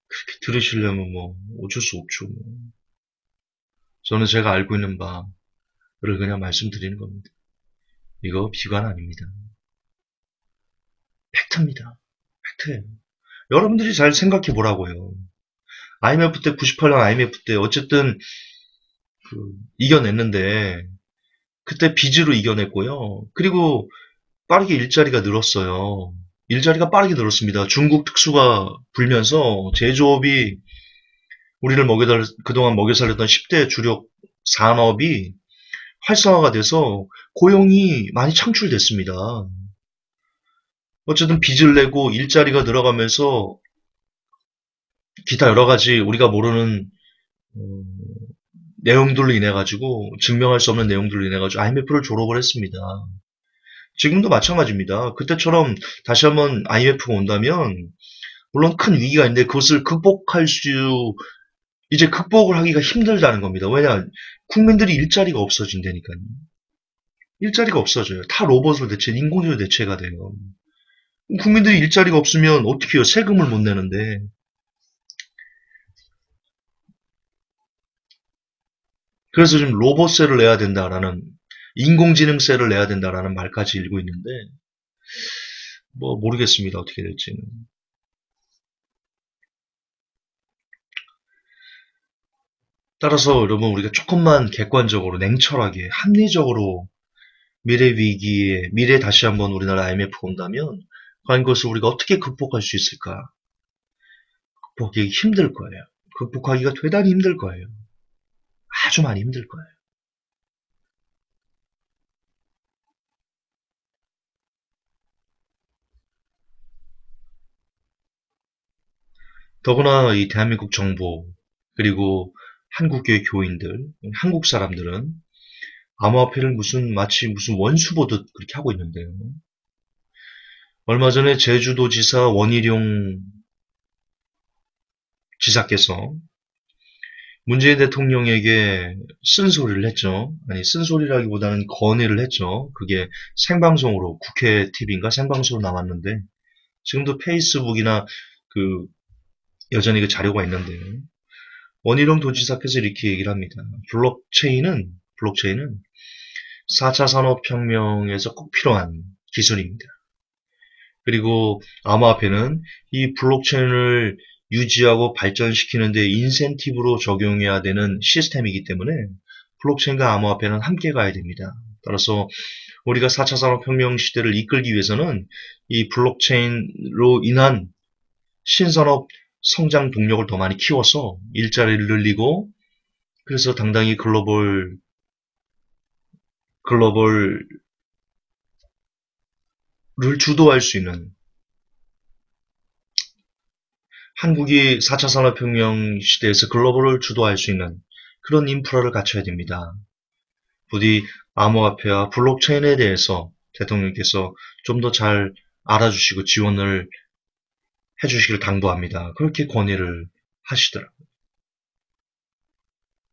그렇게 들으시려면 뭐 어쩔 수 없죠. 뭐. 저는 제가 알고 있는 바를 그냥 말씀드리는 겁니다. 이거 비관 아닙니다. 팩트입니다. 팩트예요. 여러분들이 잘 생각해 보라고요. IMF 때 98년 IMF 때 어쨌든 이겨냈는데 그때 빚으로 이겨냈고요. 그리고 빠르게 일자리가 늘었어요. 일자리가 빠르게 늘었습니다. 중국 특수가 불면서 제조업이 우리를 그동안 먹여 살렸던 10대 주력 산업이 활성화가 돼서 고용이 많이 창출됐습니다. 어쨌든 빚을 내고 일자리가 늘어가면서 기타 여러 가지 우리가 모르는 어, 내용들로 인해 가지고 증명할 수 없는 내용들로 인해 가지고 IMF를 졸업을 했습니다. 지금도 마찬가지입니다. 그때처럼 다시 한번 IMF가 온다면 물론 큰 위기가 있는데 그것을 이제 극복을 하기가 힘들다는 겁니다. 왜냐? 국민들이 일자리가 없어진다니까요. 일자리가 없어져요. 다 로봇으로 인공지능으로 대체가 돼요. 국민들이 일자리가 없으면 어떻게 해요? 세금을 못 내는데. 그래서 지금 로봇세를 내야 된다라는, 인공지능세를 내야 된다라는 말까지 읽고 있는데, 뭐, 모르겠습니다. 어떻게 될지는. 따라서 여러분, 우리가 조금만 객관적으로, 냉철하게, 합리적으로 미래 다시 한번 우리나라 IMF가 온다면, 과연 그것을 우리가 어떻게 극복할 수 있을까? 극복하기 힘들 거예요. 극복하기가 대단히 힘들 거예요. 아주 많이 힘들 거예요. 더구나 이 대한민국 정부, 그리고 한국교회 교인들, 한국 사람들은 암호화폐를 마치 무슨 원수 보듯 그렇게 하고 있는데요. 얼마 전에 제주도지사 원희룡 지사께서 문재인 대통령에게 쓴소리를 했죠. 아니, 쓴소리라기보다는 건의를 했죠. 그게 생방송으로, 국회 TV인가 생방송으로 나왔는데, 지금도 페이스북이나 그, 여전히 그 자료가 있는데, 원희룡 도지사께서 이렇게 얘기를 합니다. 블록체인은 4차 산업혁명에서 꼭 필요한 기술입니다. 그리고 암호화폐는 이 블록체인을 유지하고 발전시키는 데 인센티브로 적용해야 되는 시스템이기 때문에 블록체인과 암호화폐는 함께 가야 됩니다. 따라서 우리가 4차 산업혁명 시대를 이끌기 위해서는 이 블록체인으로 인한 신산업 성장 동력을 더 많이 키워서 일자리를 늘리고 그래서 당당히 글로벌 주도할 수 있는 한국이 4차 산업혁명 시대에서 글로벌을 주도할 수 있는 그런 인프라를 갖춰야 됩니다. 부디 암호화폐와 블록체인에 대해서 대통령께서 좀 더 잘 알아주시고 지원을 해주시길 당부합니다. 그렇게 권유를 하시더라고요.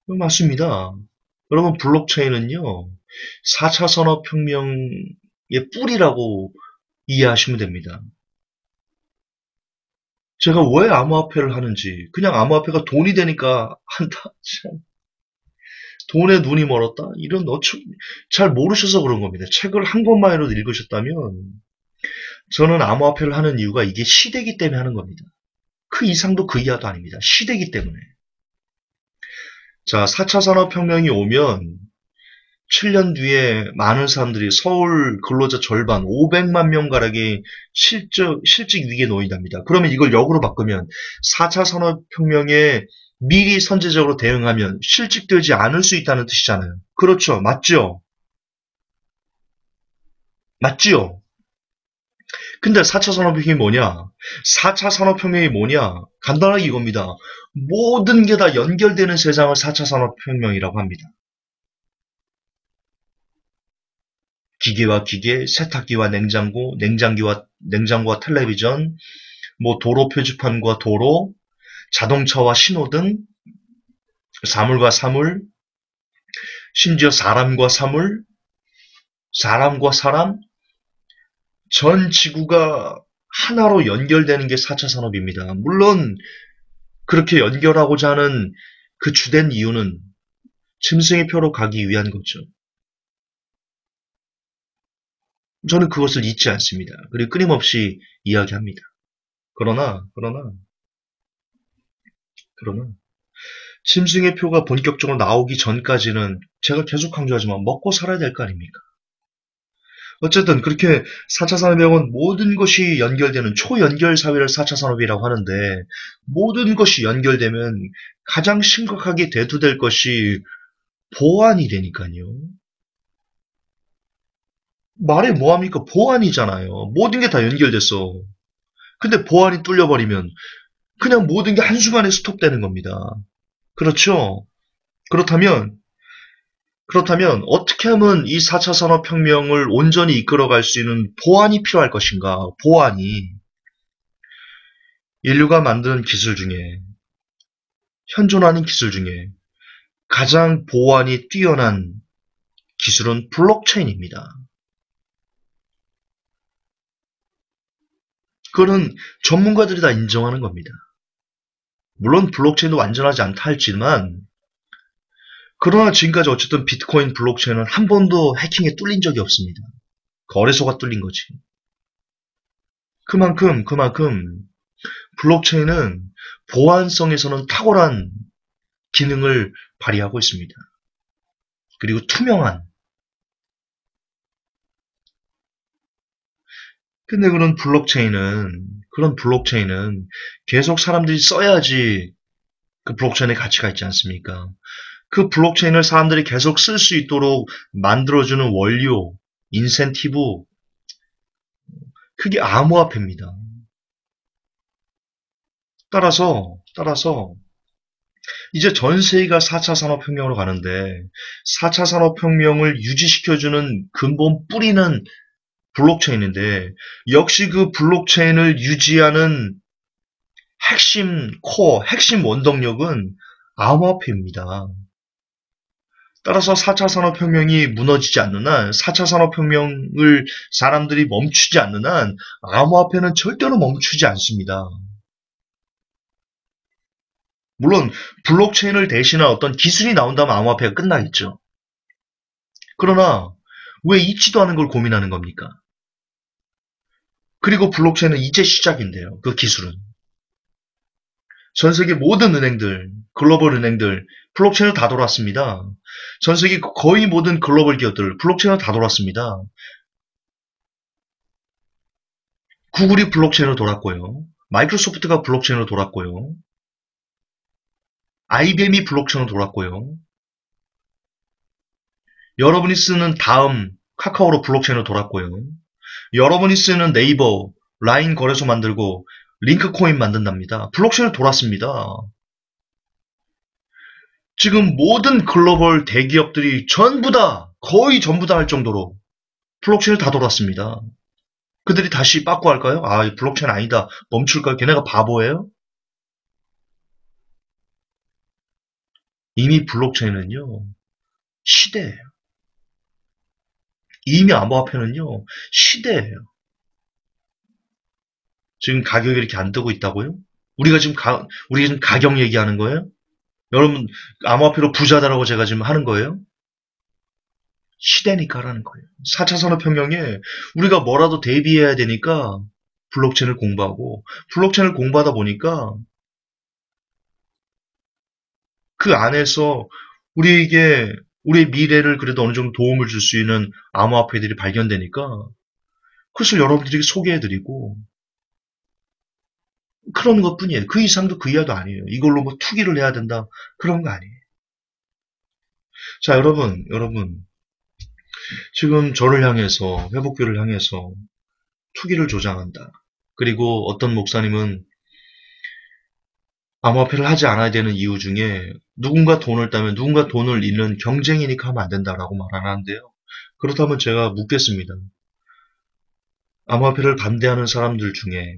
맞습니다. 여러분, 블록체인은요, 4차 산업혁명의 뿌리라고 이해하시면 됩니다. 제가 왜 암호화폐를 하는지, 그냥 암호화폐가 돈이 되니까 한다. 돈에 눈이 멀었다? 이런 잘 모르셔서 그런 겁니다. 책을 한 권만이라도 읽으셨다면, 저는 암호화폐를 하는 이유가 이게 시대기 때문에 하는 겁니다. 그 이상도 그 이하도 아닙니다. 시대기 때문에. 자, 4차 산업혁명이 오면 7년 뒤에 많은 사람들이 서울 근로자 절반, 500만 명가량이 실직 위기에 놓인답니다. 그러면 이걸 역으로 바꾸면 4차 산업혁명에 미리 선제적으로 대응하면 실직되지 않을 수 있다는 뜻이잖아요. 그렇죠. 맞죠? 맞지요? 근데 4차 산업혁명이 뭐냐? 4차 산업혁명이 뭐냐? 간단하게 이겁니다. 모든 게 다 연결되는 세상을 4차 산업혁명이라고 합니다. 기계와 기계, 세탁기와 냉장고, 냉장고와 텔레비전, 뭐 도로 표지판과 도로, 자동차와 신호등, 사물과 사물, 심지어 사람과 사물, 사람과 사람, 전 지구가 하나로 연결되는 게 4차 산업입니다. 물론 그렇게 연결하고자 하는 그 주된 이유는 짐승의 표로 가기 위한 거죠. 저는 그것을 잊지 않습니다. 그리고 끊임없이 이야기합니다. 그러나 짐승의 표가 본격적으로 나오기 전까지는 제가 계속 강조하지만 먹고 살아야 될 거 아닙니까? 어쨌든 그렇게 4차 산업혁명은 모든 것이 연결되는 초연결 사회를 4차 산업이라고 하는데 모든 것이 연결되면 가장 심각하게 대두될 것이 보안이 되니까요. 말해 뭐합니까? 보안이잖아요. 모든 게 다 연결됐어. 근데 보안이 뚫려버리면 그냥 모든 게 한순간에 스톱되는 겁니다. 그렇죠? 그렇다면 어떻게 하면 이 4차 산업혁명을 온전히 이끌어갈 수 있는 보안이 필요할 것인가? 보안이 인류가 만드는 기술 중에 현존하는 기술 중에 가장 보안이 뛰어난 기술은 블록체인입니다. 그거는 전문가들이 다 인정하는 겁니다. 물론 블록체인도 완전하지 않다 할지만 그러나 지금까지 어쨌든 비트코인 블록체인은 한 번도 해킹에 뚫린 적이 없습니다. 거래소가 뚫린 거지. 그만큼 블록체인은 보안성에서는 탁월한 기능을 발휘하고 있습니다. 그리고 투명한. 근데 그런 블록체인은 계속 사람들이 써야지 그 블록체인의 가치가 있지 않습니까? 그 블록체인을 사람들이 계속 쓸 수 있도록 만들어주는 원료, 인센티브, 그게 암호화폐입니다. 따라서 이제 전 세계가 4차 산업혁명으로 가는데 4차 산업혁명을 유지시켜주는 근본 뿌리는 블록체인인데 역시 그 블록체인을 유지하는 핵심 원동력은 암호화폐입니다. 따라서 4차 산업혁명이 무너지지 않는 한, 4차 산업혁명을 사람들이 멈추지 않는 한, 암호화폐는 절대로 멈추지 않습니다. 물론, 블록체인을 대신한 어떤 기술이 나온다면 암호화폐가 끝나겠죠. 그러나, 왜 있지도 않은 걸 고민하는 겁니까? 그리고 블록체인은 이제 시작인데요. 그 기술은. 전 세계 모든 은행들, 글로벌 은행들, 블록체인으로 다 돌았습니다. 전 세계 거의 모든 글로벌 기업들, 블록체인으로 다 돌았습니다. 구글이 블록체인으로 돌았고요. 마이크로소프트가 블록체인으로 돌았고요. IBM이 블록체인으로 돌았고요. 여러분이 쓰는 다음 카카오로 블록체인으로 돌았고요. 여러분이 쓰는 네이버, 라인 거래소 만들고 링크코인 만든답니다. 블록체인을 돌았습니다. 지금 모든 글로벌 대기업들이 전부 다, 거의 전부 다 할 정도로 블록체인을 다 돌았습니다. 그들이 다시 빠꾸 할까요? 아, 블록체인 아니다. 멈출까요? 걔네가 바보예요? 이미 블록체인은요, 시대예요. 이미 암호화폐는요, 시대예요. 지금 가격이 이렇게 안 뜨고 있다고요? 우리가 지금 가격 얘기하는 거예요? 여러분, 암호화폐로 부자다라고 제가 지금 하는 거예요? 시대니까라는 거예요. 4차 산업혁명에 우리가 뭐라도 대비해야 되니까 블록체인을 공부하고, 블록체인을 공부하다 보니까 그 안에서 우리에게 우리의 미래를 그래도 어느 정도 도움을 줄 수 있는 암호화폐들이 발견되니까 그것을 여러분들에게 소개해드리고 그런 것뿐이에요. 그 이상도 그 이하도 아니에요. 이걸로 뭐 투기를 해야 된다 그런 거 아니에요. 자, 여러분 지금 저를 향해서 회복교를 향해서 투기를 조장한다. 그리고 어떤 목사님은 암호화폐를 하지 않아야 되는 이유 중에 누군가 돈을 따면 누군가 돈을 잃는 경쟁이니까 하면 안 된다라고 말하는데요. 그렇다면 제가 묻겠습니다. 암호화폐를 반대하는 사람들 중에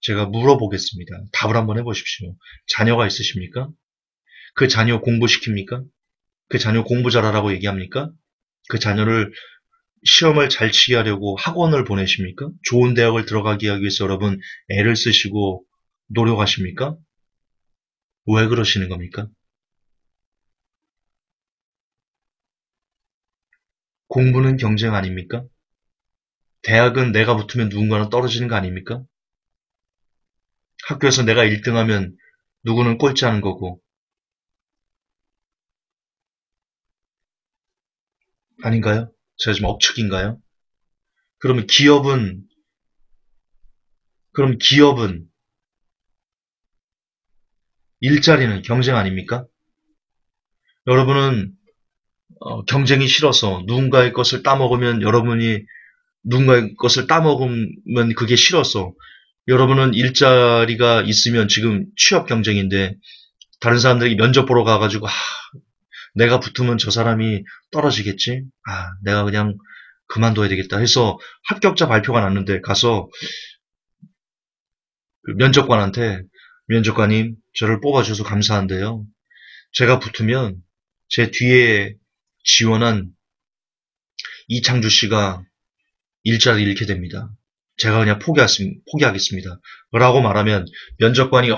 제가 물어보겠습니다. 답을 한번 해보십시오. 자녀가 있으십니까? 그 자녀 공부시킵니까? 그 자녀 공부 잘하라고 얘기합니까? 그 자녀를 시험을 잘 치게 하려고 학원을 보내십니까? 좋은 대학을 들어가기 위해서 여러분 애를 쓰시고 노력하십니까? 왜 그러시는 겁니까? 공부는 경쟁 아닙니까? 대학은 내가 붙으면 누군가는 떨어지는 거 아닙니까? 학교에서 내가 1등하면 누구는 꼴찌하는 거고 아닌가요? 제가 지금 억측인가요? 그러면 기업은 일자리는 경쟁 아닙니까? 여러분은 경쟁이 싫어서 누군가의 것을 따먹으면 그게 싫어서 여러분은 일자리가 있으면 지금 취업 경쟁인데 다른 사람들이 면접 보러 가가지고 내가 붙으면 저 사람이 떨어지겠지? 내가 그냥 그만둬야 되겠다 해서 합격자 발표가 났는데 가서 그 면접관님 저를 뽑아주셔서 감사한데요. 제가 붙으면 제 뒤에 지원한 이창주 씨가 일자리를 잃게 됩니다. 제가 그냥 포기하겠습니다. 라고 말하면 면접관이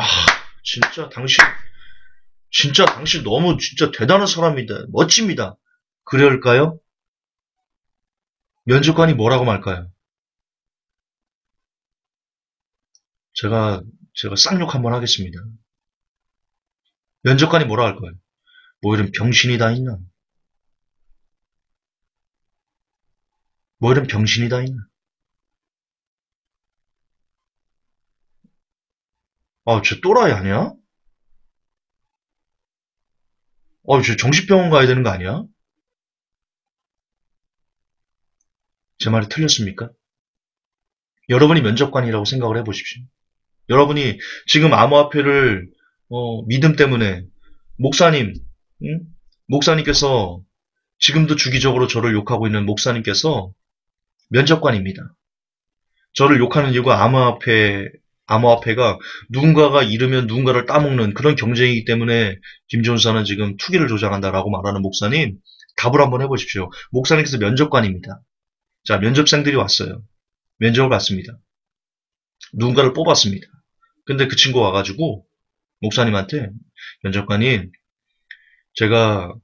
진짜 당신 너무 진짜 대단한 사람이다. 멋집니다. 그럴까요? 면접관이 뭐라고 말까요? 제가 쌍욕 한번 하겠습니다. 면접관이 뭐라 할 거예요? 뭐 이런 병신이 다 있나? 뭐 이런 병신이 다 있나? 쟤 또라이 아니야? 쟤 정신병원 가야 되는 거 아니야? 제 말이 틀렸습니까? 여러분이 면접관이라고 생각을 해보십시오. 여러분이 지금 암호화폐를 믿음 때문에 목사님, 응? 목사님께서 지금도 주기적으로 저를 욕하고 있는 목사님께서 면접관입니다. 저를 욕하는 이유가 암호화폐가 누군가가 잃으면 누군가를 따먹는 그런 경쟁이기 때문에 김종사는 지금 투기를 조장한다라고 말하는 목사님, 답을 한번 해보십시오. 목사님께서 면접관입니다. 자, 면접생들이 왔어요. 면접을 봤습니다. 누군가를 뽑았습니다. 근데 그 친구가 와가지고 목사님한테 면접관님, 제가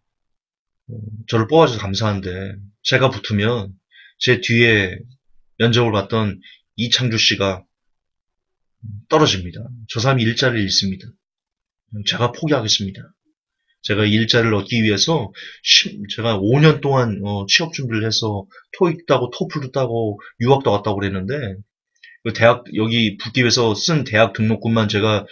저를 뽑아줘서 감사한데 제가 붙으면 제 뒤에 면접을 봤던 이창주 씨가 떨어집니다. 저 사람이 일자리를 잃습니다. 제가 포기하겠습니다. 제가 일자리를 얻기 위해서 제가 5년 동안 취업 준비를 해서 토익 따고 토플도 따고 유학도 갔다고 그랬는데 그 대학 여기 붙기 위해서 쓴 대학 등록금만 제가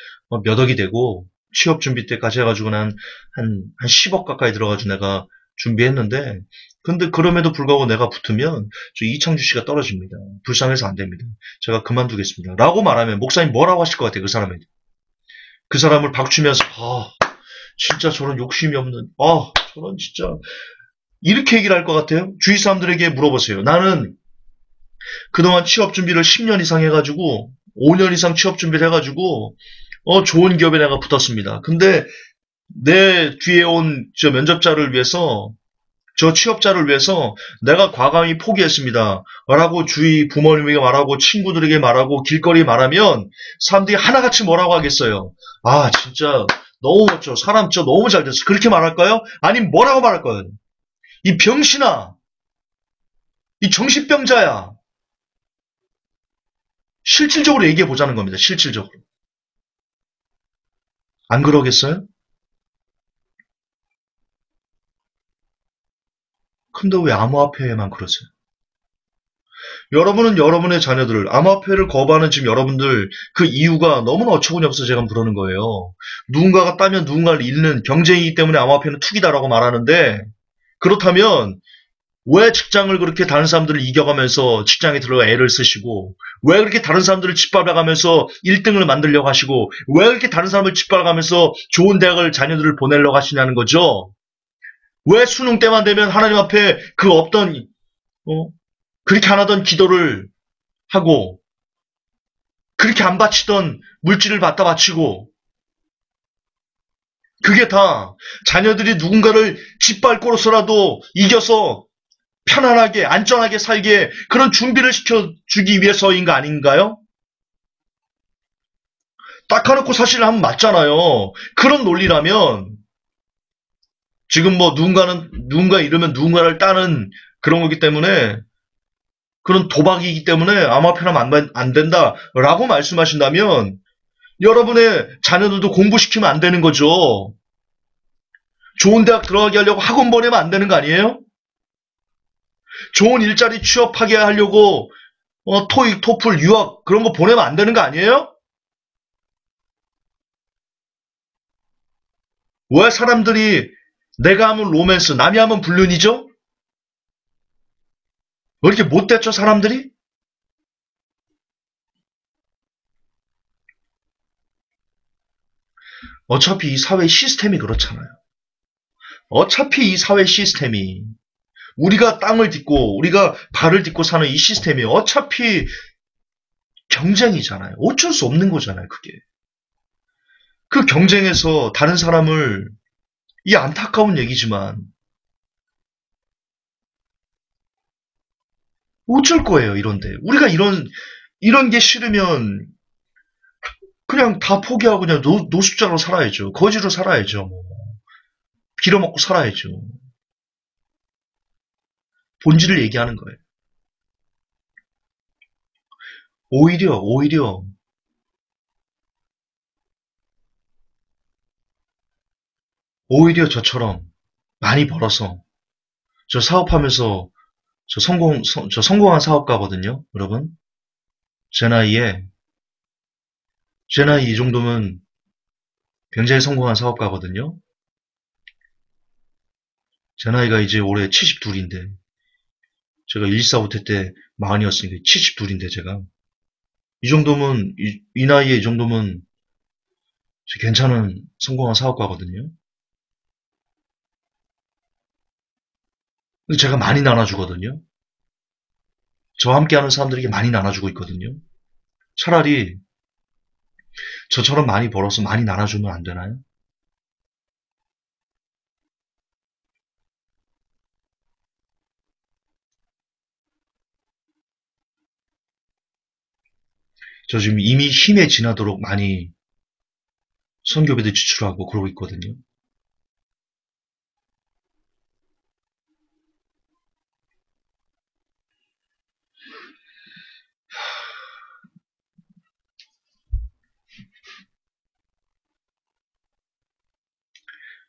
몇 억이 되고 취업 준비 때까지 해가지고는 한 10억 가까이 들어가지고 내가 준비했는데 근데 그럼에도 불구하고 내가 붙으면 저 이창주 씨가 떨어집니다. 불쌍해서 안 됩니다. 제가 그만두겠습니다. 라고 말하면 목사님 뭐라고 하실 것 같아요, 그 사람에게. 그 사람을 박추면서, 진짜 저런 욕심이 없는, 저런 진짜, 이렇게 얘기를 할 것 같아요? 주위 사람들에게 물어보세요. 나는 그동안 취업 준비를 10년 이상 해가지고, 5년 이상 취업 준비를 해가지고, 좋은 기업에 내가 붙었습니다. 근데 내 뒤에 온 저 면접자를 위해서, 저 취업자를 위해서 내가 과감히 포기했습니다. 라고 주위 부모님에게 말하고 친구들에게 말하고 길거리에 말하면 사람들이 하나같이 뭐라고 하겠어요. 진짜 너무 멋져. 사람 진짜 너무 잘 됐어. 그렇게 말할까요? 아니면 뭐라고 말할까요? 이 병신아. 이 정신병자야. 실질적으로 얘기해 보자는 겁니다. 실질적으로. 안 그러겠어요? 근데 왜 암호화폐에만 그러세요? 여러분은 여러분의 자녀들을 암호화폐를 거부하는 지금 여러분들 그 이유가 너무나 어처구니 없어서 제가 그러는 거예요. 누군가가 따면 누군가를 잃는 경쟁이기 때문에 암호화폐는 투기다라고 말하는데 그렇다면 왜 직장을 그렇게 다른 사람들을 이겨가면서 직장에 들어가 애를 쓰시고 왜 그렇게 다른 사람들을 짓밟아가면서 1등을 만들려고 하시고 왜 그렇게 다른 사람을 짓밟아가면서 좋은 대학을 자녀들을 보내려고 하시냐는 거죠. 왜 수능 때만 되면 하나님 앞에 그 없던 그렇게 안 하던 기도를 하고 그렇게 안 바치던 물질을 갖다 바치고 그게 다 자녀들이 누군가를 짓밟고로서라도 이겨서 편안하게 안전하게 살게 그런 준비를 시켜주기 위해서인 거 아닌가요? 닦아놓고 사실 하면 맞잖아요. 그런 논리라면 지금 뭐 누군가 이러면 누군가를 따는 그런 거기 때문에 그런 도박이기 때문에 암호화폐는 안 된다라고 말씀하신다면 여러분의 자녀들도 공부시키면 안 되는 거죠. 좋은 대학 들어가게 하려고 학원 보내면 안 되는 거 아니에요? 좋은 일자리 취업하게 하려고 토익, 토플, 유학 그런 거 보내면 안 되는 거 아니에요? 왜 사람들이 내가 하면 로맨스, 남이 하면 불륜이죠? 왜 이렇게 못됐죠, 사람들이? 어차피 이 사회 시스템이 그렇잖아요. 어차피 이 사회 시스템이 우리가 땅을 딛고 우리가 발을 딛고 사는 이 시스템이 어차피 경쟁이잖아요. 어쩔 수 없는 거잖아요, 그게. 그 경쟁에서 다른 사람을 이 안타까운 얘기지만 어쩔 거예요, 이런데. 우리가 이런 게 싫으면 그냥 다 포기하고 그냥 노숙자로 살아야죠. 거지로 살아야죠, 뭐. 빌어먹고 살아야죠. 본질을 얘기하는 거예요. 오히려 저처럼 많이 벌어서 저 사업하면서 저 성공한 사업가거든요, 여러분. 제 나이에 제 나이 이 정도면 굉장히 성공한 사업가거든요. 제 나이가 이제 올해 72인데 제가 1사부터 때 40이었으니까 72인데 제가 이 정도면 이 나이에 이 정도면 괜찮은 성공한 사업가거든요. 근데 제가 많이 나눠주거든요. 저와 함께하는 사람들에게 많이 나눠주고 있거든요. 차라리 저처럼 많이 벌어서 많이 나눠주면 안 되나요? 저 지금 이미 힘에 지나도록 많이 선교비도 지출하고 그러고 있거든요.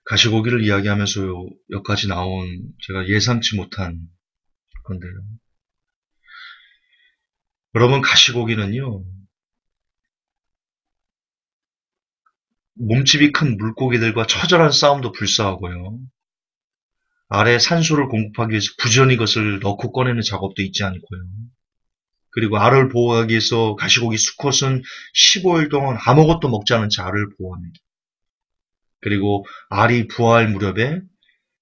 가시고기를 이야기하면서 여기까지 나온 제가 예상치 못한 건데요. 여러분 가시고기는요. 몸집이 큰 물고기들과 처절한 싸움도 불사하고요. 알에 산소를 공급하기 위해서 부지런히 이것을 넣고 꺼내는 작업도 있지 않고요. 그리고 알을 보호하기 위해서 가시고기 수컷은 15일 동안 아무것도 먹지 않은 채 알을 보호합니다. 그리고 알이 부화할 무렵에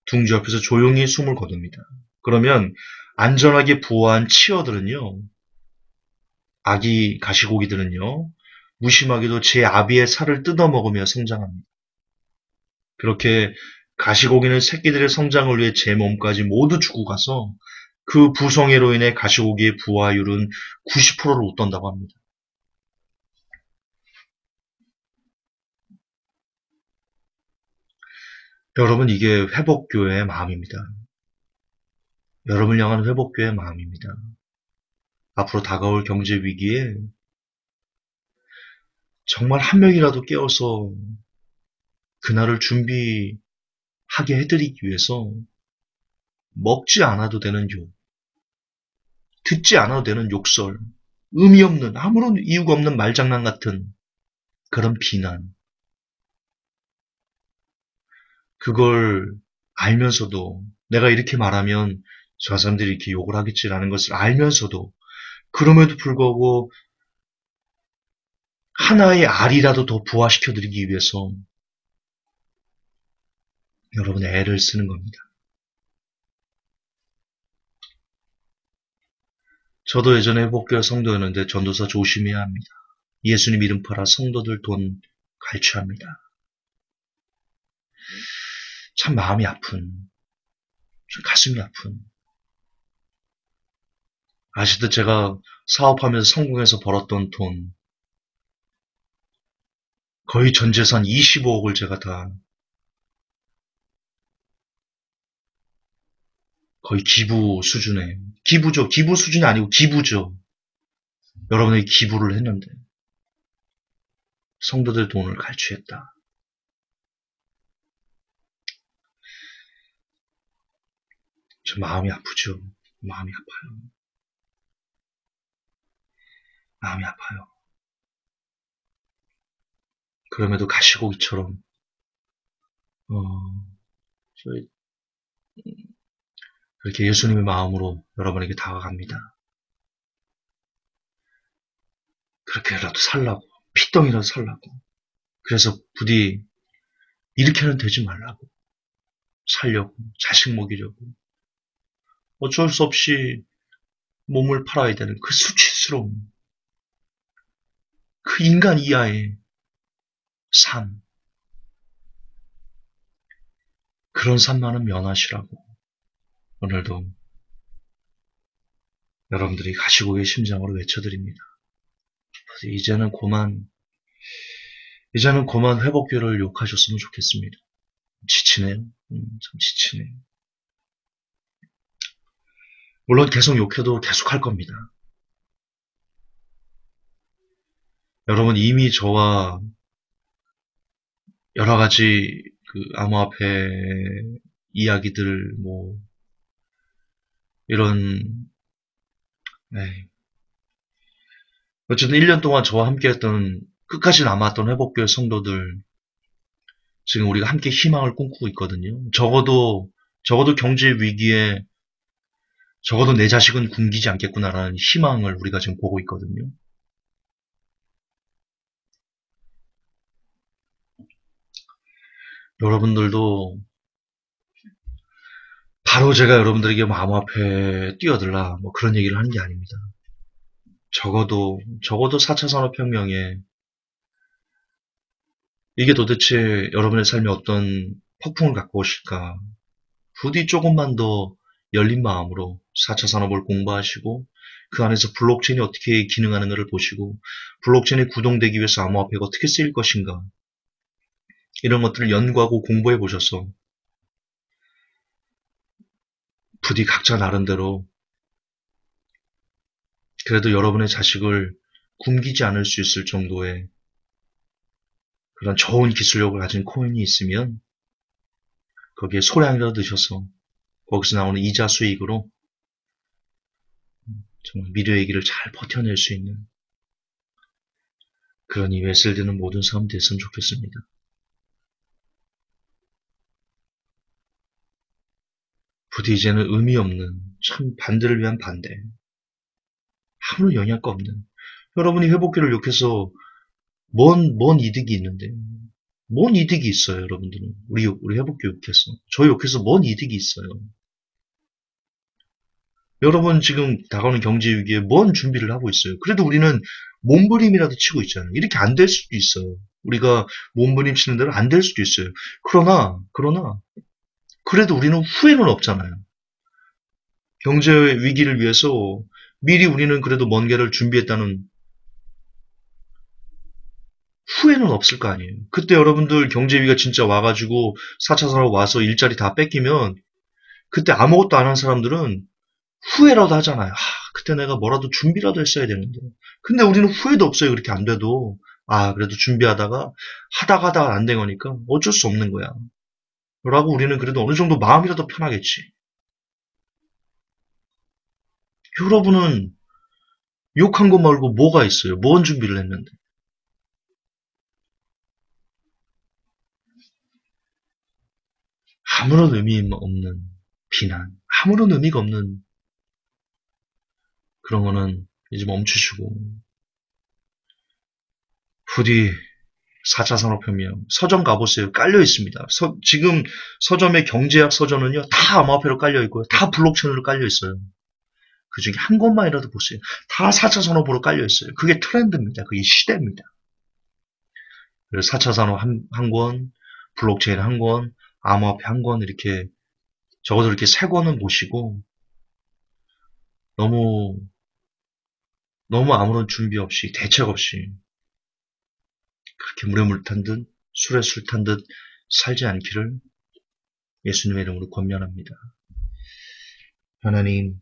둥지 옆에서 조용히 숨을 거둡니다. 그러면 안전하게 부화한 치어들은요, 아기 가시고기들은요, 무심하게도 제 아비의 살을 뜯어먹으며 성장합니다. 그렇게 가시고기는 새끼들의 성장을 위해 제 몸까지 모두 주고 가서 그 부성애로 인해 가시고기의 부화율은 90%를 웃돈다고 합니다. 여러분, 이게 회복교회의 마음입니다. 여러분을 향한 회복교회의 마음입니다. 앞으로 다가올 경제 위기에 정말 한 명이라도 깨어서 그날을 준비하게 해드리기 위해서 먹지 않아도 되는 욕, 듣지 않아도 되는 욕설, 의미 없는 아무런 이유가 없는 말장난 같은 그런 비난, 그걸 알면서도 내가 이렇게 말하면 저 사람들이 이렇게 욕을 하겠지라는 것을 알면서도 그럼에도 불구하고 하나의 알이라도 더 부화시켜드리기 위해서 여러분 애를 쓰는 겁니다. 저도 예전에 회복교회 성도였는데 전도사 조심해야 합니다. 예수님 이름 팔아 성도들 돈 갈취합니다. 참 마음이 아픈, 좀 가슴이 아픈. 아시듯 제가 사업하면서 성공해서 벌었던 돈 거의 전 재산 25억을 제가 다 거의 기부 수준에 기부죠. 기부 수준이 아니고 기부죠. 여러분에게 기부를 했는데 성도들 돈을 갈취했다. 저 마음이 아프죠. 마음이 아파요. 마음이 아파요. 그럼에도 가시고기처럼 저희 그렇게 예수님의 마음으로 여러분에게 다가갑니다. 그렇게라도 살라고, 피덩이라도 살라고. 그래서 부디 이렇게는 되지 말라고, 살려고, 자식 먹이려고, 어쩔 수 없이 몸을 팔아야 되는 그 수치스러운, 그 인간 이하의 삶, 그런 삶만은 면하시라고 오늘도 여러분들이 가시고 계신 심장으로 외쳐드립니다. 이제는 그만 회복교를 욕하셨으면 좋겠습니다. 지치네요. 참 지치네요. 물론 계속 욕해도 계속 할 겁니다. 여러분 이미 저와 여러 가지 그 암호화폐 이야기들 이런 네. 어쨌든 1년 동안 저와 함께했던 끝까지 남았던 회복교회 성도들 지금 우리가 함께 희망을 꿈꾸고 있거든요. 적어도 경제 위기에 적어도 내 자식은 굶기지 않겠구나라는 희망을 우리가 지금 보고 있거든요. 여러분들도 바로 제가 여러분들에게 암호화폐에 뛰어들라 그런 얘기를 하는 게 아닙니다. 적어도 4차 산업혁명에 이게 도대체 여러분의 삶에 어떤 폭풍을 갖고 오실까? 부디 조금만 더 열린 마음으로 4차 산업을 공부하시고 그 안에서 블록체인이 어떻게 기능하는가를 보시고 블록체인에 구동되기 위해서 암호화폐가 어떻게 쓰일 것인가 이런 것들을 연구하고 공부해 보셔서 부디 각자 나름대로 그래도 여러분의 자식을 굶기지 않을 수 있을 정도의 그런 좋은 기술력을 가진 코인이 있으면 거기에 소량이라도 넣으셔서 거기서 나오는 이자 수익으로 정말 미래의 길을 잘 버텨낼 수 있는 그런 이유에 쓸드는 모든 사람 됐으면 좋겠습니다. 부디 이제는 의미 없는 참 반대를 위한 반대, 아무런 영향가 없는 여러분이 회복기를 욕해서 뭔 이득이 있는데 뭔 이득이 있어요 여러분들은 우리 회복기 욕해서 저 욕해서 뭔 이득이 있어요. 여러분 지금 다가오는 경제 위기에 뭔 준비를 하고 있어요. 그래도 우리는 몸부림이라도 치고 있잖아요. 이렇게 안 될 수도 있어요. 우리가 몸부림 치는 대로 안 될 수도 있어요. 그러나 그래도 우리는 후회는 없잖아요. 경제 위기를 위해서 미리 우리는 그래도 먼 길을 준비했다는 후회는 없을 거 아니에요. 그때 여러분들 경제 위기가 진짜 와가지고 4차 산업 와서 일자리 다 뺏기면 그때 아무것도 안 한 사람들은 후회라도 하잖아요. 그때 내가 뭐라도 준비라도 했어야 되는데. 근데 우리는 후회도 없어요. 그렇게 안 돼도. 그래도 준비하다가 하다가 안 된 거니까 어쩔 수 없는 거야. 라고 우리는 그래도 어느 정도 마음이라도 편하겠지. 여러분은 욕한 거 말고 뭐가 있어요? 뭔 준비를 했는데. 아무런 의미 없는 비난, 아무런 의미가 없는 그런 거는 이제 멈추시고 부디 4차 산업혁명 서점 가보세요. 깔려 있습니다. 지금 서점의 경제학 서점은요 다 암호화폐로 깔려 있고요. 다 블록체인으로 깔려 있어요. 그 중에 한 권만이라도 보세요. 다 4차 산업으로 깔려 있어요. 그게 트렌드입니다. 그게 시대입니다. 그래서 4차 산업 한 권, 블록체인 한 권, 암호화폐 한 권 이렇게 적어도 이렇게 세 권은 보시고 너무 너무 아무런 준비 없이 대책 없이 그렇게 물에 물 탄 듯 술에 술 탄 듯 살지 않기를 예수님의 이름으로 권면합니다. 하나님,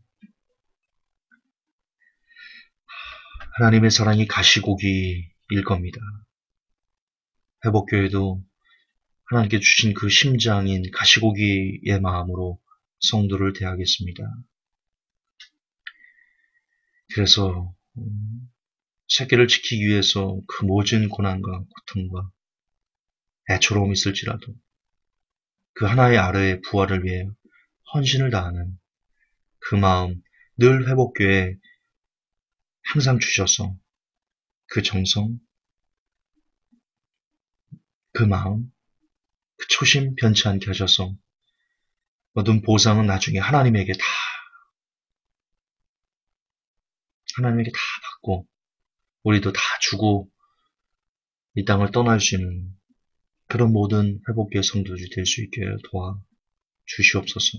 하나님의 사랑이 가시고기일 겁니다. 회복교회도 하나님께 주신 그 심장인 가시고기의 마음으로 성도를 대하겠습니다. 그래서 새끼를 지키기 위해서 그 모진 고난과 고통과 애처로움이 있을지라도 그 하나의 아래의 부활을 위해 헌신을 다하는 그 마음 늘 회복교회에 항상 주셔서 그 정성, 그 마음, 그 초심 변치 않게 하셔서 모든 보상은 나중에 하나님에게 다 받고 우리도 다 주고 이 땅을 떠날 수 있는 그런 모든 회복의 성도들이 될 수 있게 도와 주시옵소서.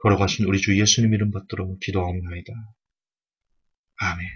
걸어가신 우리 주 예수님 이름 받들어 기도하옵나이다. 아멘.